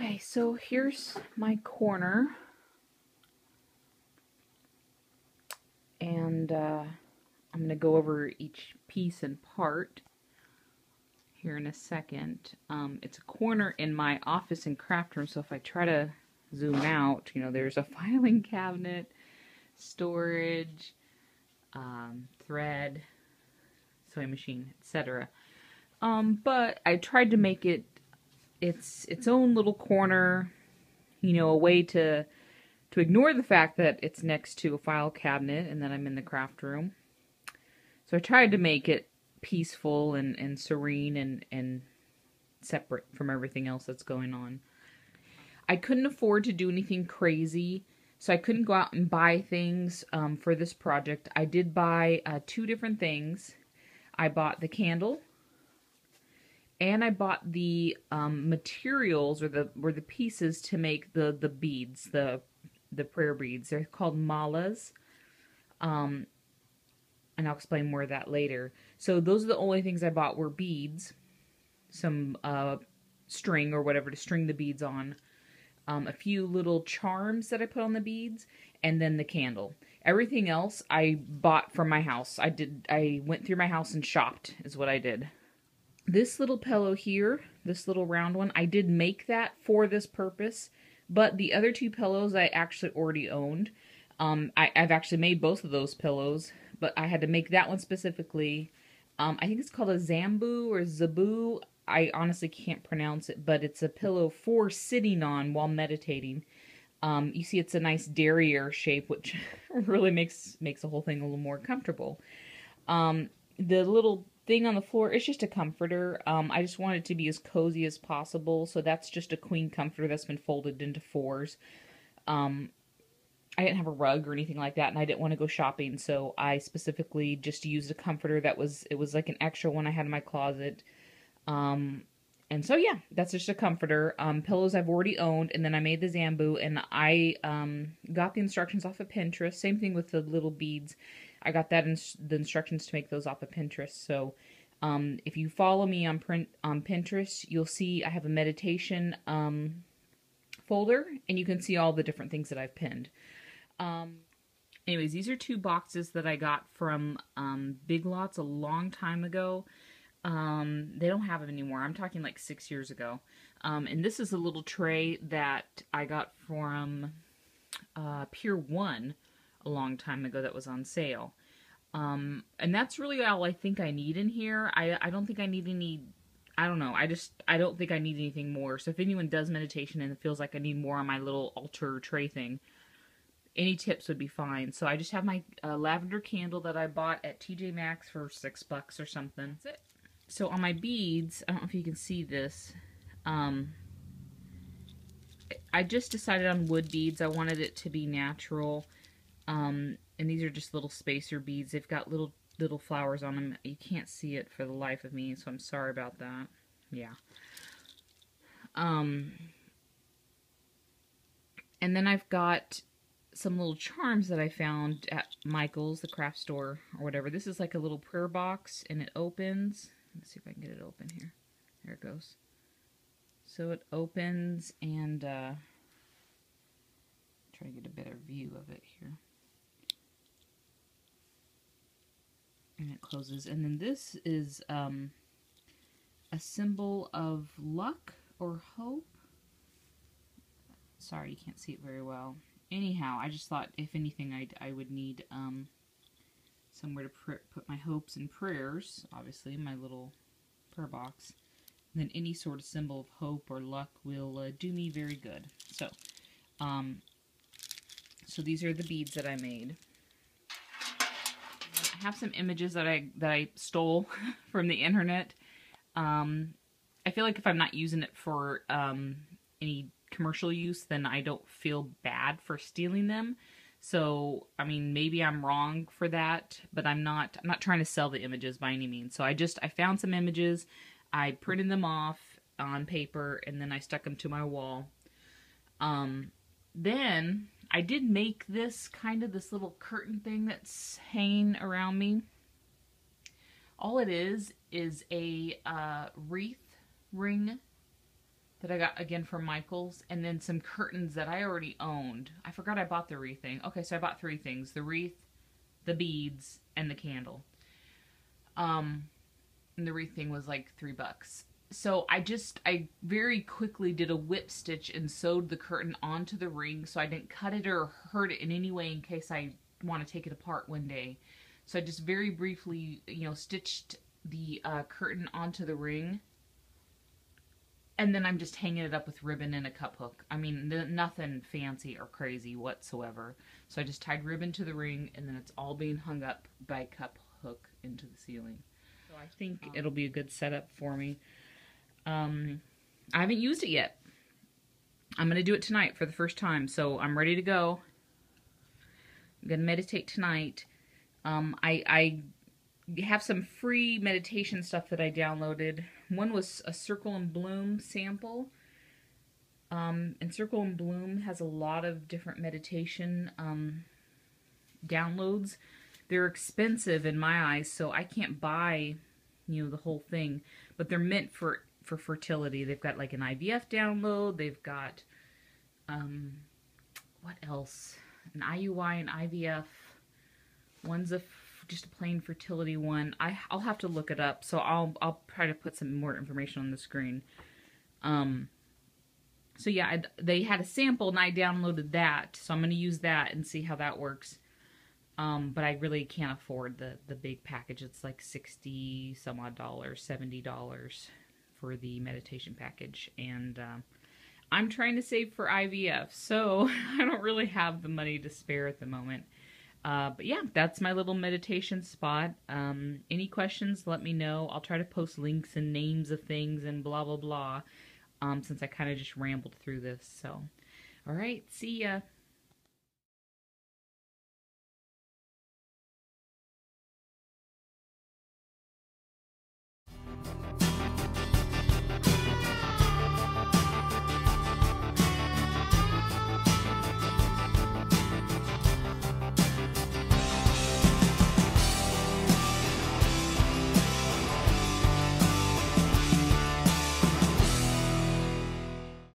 Okay, so here's my corner, and I'm going to go over each piece and part here in a second. It's a corner in my office and craft room, so if I try to zoom out, you know, there's a filing cabinet, storage, thread, sewing machine, etc. But I tried to make it its own little corner, you know, a way to ignore the fact that it's next to a file cabinet and that I'm in the craft room. So I tried to make it peaceful and serene and separate from everything else that's going on. I couldn't afford to do anything crazy, so I couldn't go out and buy things for this project. I did buy 2 different things. I bought the candle, and I bought the materials or the pieces to make the beads, the prayer beads. They're called malas, and I'll explain more of that later. So those are the only things I bought were beads, some string or whatever to string the beads on, a few little charms that I put on the beads, and then the candle. Everything else I bought from my house. I went through my house and shopped is what I did. This little pillow here, this little round one, I did make that for this purpose, but the other 2 pillows I actually already owned. I've actually made both of those pillows, but I had to make that one specifically. I think it's called a Zambu or Zabu. I honestly can't pronounce it, but it's a pillow for sitting on while meditating. You see it's a nice derriere shape, which really makes the whole thing a little more comfortable. The little thing on the floor, it's just a comforter. I just want it to be as cozy as possible, so that's just a queen comforter that's been folded into 4s. I didn't have a rug or anything like that, and I didn't want to go shopping, so I specifically just used a comforter that was like an extra one I had in my closet. And so yeah, that's just a comforter. Pillows I've already owned, and then I made the Zambu, and I got the instructions off of Pinterest. Same thing with the little beads. I got the instructions to make those off of Pinterest. So if you follow me on Pinterest, you'll see I have a meditation folder, and you can see all the different things that I've pinned. Anyways, these are 2 boxes that I got from Big Lots a long time ago. They don't have them anymore. I'm talking like 6 years ago. And this is a little tray that I got from Pier 1 a long time ago that was on sale. And that's really all I think I need in here. I don't think I need any, I don't know. I don't think I need anything more. So if anyone does meditation and it feels like I need more on my little altar tray thing, any tips would be fine. So I just have my lavender candle that I bought at TJ Maxx for $6 or something. That's it. So on my beads, I don't know if you can see this, I just decided on wood beads. I wanted it to be natural, and these are just little spacer beads. They've got little flowers on them. You can't see it for the life of me, so I'm sorry about that. Yeah. And then I've got some little charms that I found at Michael's, the craft store, or whatever. This is like a little prayer box, and it opens. Let's see if I can get it open here. There it goes. So it opens, and try to get a better view of it here. And it closes. And then this is a symbol of luck or hope. Sorry, you can't see it very well. Anyhow, I just thought if anything I would need somewhere to put my hopes and prayers, obviously, in my little prayer box. And then any sort of symbol of hope or luck will do me very good. So, so these are the beads that I made. I have some images that I stole from the internet. I feel like if I'm not using it for any commercial use, then I don't feel bad for stealing them. So, I mean, maybe I'm wrong for that, but I'm not trying to sell the images by any means. So I found some images, I printed them off on paper, and then I stuck them to my wall. Then I did make this little curtain thing that's hanging around me. All it is a wreath ring that I got again from Michael's, and then some curtains that I already owned. I forgot I bought the wreath thing. Okay, so I bought 3 things: the wreath, the beads, and the candle. And the wreath thing was like $3. So I very quickly did a whip stitch and sewed the curtain onto the ring, so I didn't cut it or hurt it in any way in case I want to take it apart one day. So I just very briefly, stitched the curtain onto the ring, and then I'm just hanging it up with ribbon and a cup hook. I mean, nothing fancy or crazy whatsoever. So I just tied ribbon to the ring, and then it's all being hung up by cup hook into the ceiling. So I think it'll be a good setup for me. I haven't used it yet. I'm going to do it tonight for the first time, so I'm ready to go. I'm going to meditate tonight. I have some free meditation stuff that I downloaded. One was a Circle and Bloom sample. And Circle and Bloom has a lot of different meditation downloads. They're expensive in my eyes, so I can't buy, the whole thing. But they're meant for fertility. They've got like an IVF download. They've got, what else? An IUI and IVF. One's just a plain fertility one. I'll have to look it up, so I'll try to put some more information on the screen. So yeah, they had a sample and I downloaded that, so I'm going to use that and see how that works. But I really can't afford the big package. It's like $60 some odd, $70 for the meditation package, and I'm trying to save for IVF, so I don't really have the money to spare at the moment. But yeah, that's my little meditation spot. Any questions, let me know. I'll try to post links and names of things and blah, blah, blah, since I kind of just rambled through this. So, all right, see ya.